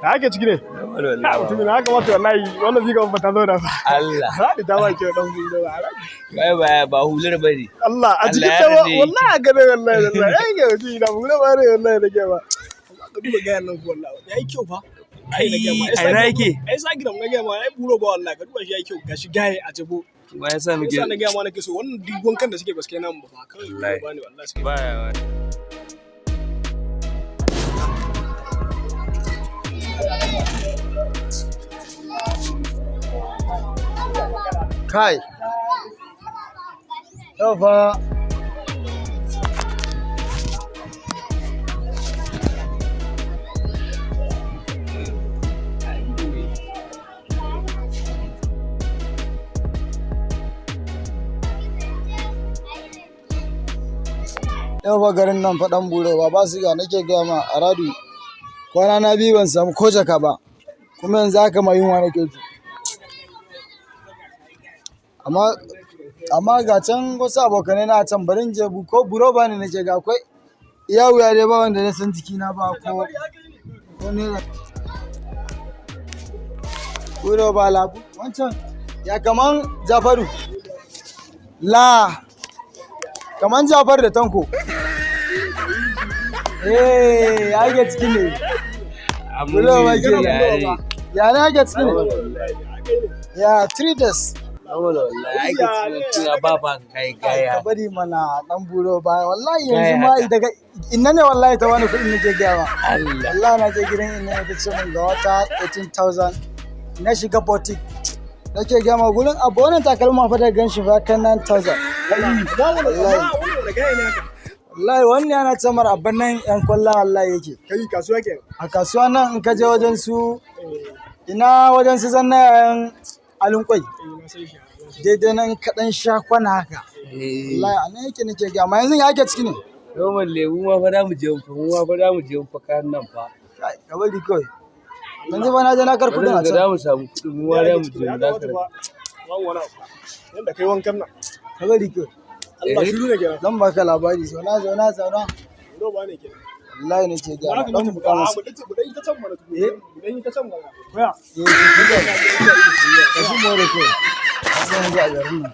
Haka ciki ne. Ha mutum na kamata wallahi wannan ziga ba ta zo da ba. Allah. Hadi ta ba ke dan gudu ba. Kai ba hular bane. Allah a cikin ta wallahi ga dai wallahi ai ga mutum da hular ba ne wallahi da ke ba. Ka duba ga nan wallahi. Yayi kyau fa. Ai na ga ma. Ai yake. Ai Instagram na ga ma ai buro ba wallahi ka duba shi yayi kyau gashi gaye a jabo. Ba ya sa muke. Sai na ga ma nake so wannan digon kan da suke baske nan ba kawai ba ne wallahi suke. Baya Kai, yau fa garin nan faɗan buro ba su ga nake gaya ma a radu kwana na biyu ban samu ko jaka ba kuma yanzu haka ma yunwa nake ji. Amma ga can wasu abokanai na can barin je ko buro ba ne nake ga akwai iya wuya dai ba wanda na san jikina ba ko ne buro ba labu wancan ya kaman Jafaru kaman Jafar da Tanko ya ke ciki ne buro ba ke ya na ke ciki ne ya 3 days wallahi ake ba kai gaya. Ka bari mana dan buro ba wallahi yanzu ma daga inna ne wallahi ta wani kudin nake gaya ba. Wallahi na je gidan inna ta ce min ga wata 18,000 na shiga boutique nake gaya ma gurin abu wannan takalma fa da ganshi fa kan 9,000 wallahi wannan yana tsamar abban nan yan kwalla wallahi yake Kai kasuwa ke. a kasuwa nan in ka je wajen su ina wajen su zanna yan alunkwai daidai nan kaɗan sha kwana haka wallahi a nan yake nake gaya ma yanzu ya ake ciki ne Roman lemu ma fa da mu je mu fa kan nan fa. Ka bari kawai yanzu ba na je na karɓi kuɗin a can Da mu samu kuɗi mu ma da mu je mu da karɓi. Yanda kai wankan nan. ka bari kawai Allah shiru ne kenan. zan baka labari zauna Buro ba ne kenan. wallahi nake gaya ma dan buƙa masa Budan ita can mana tuku. Budan ita can mana. ka shi more kai sai yanzu a garin nan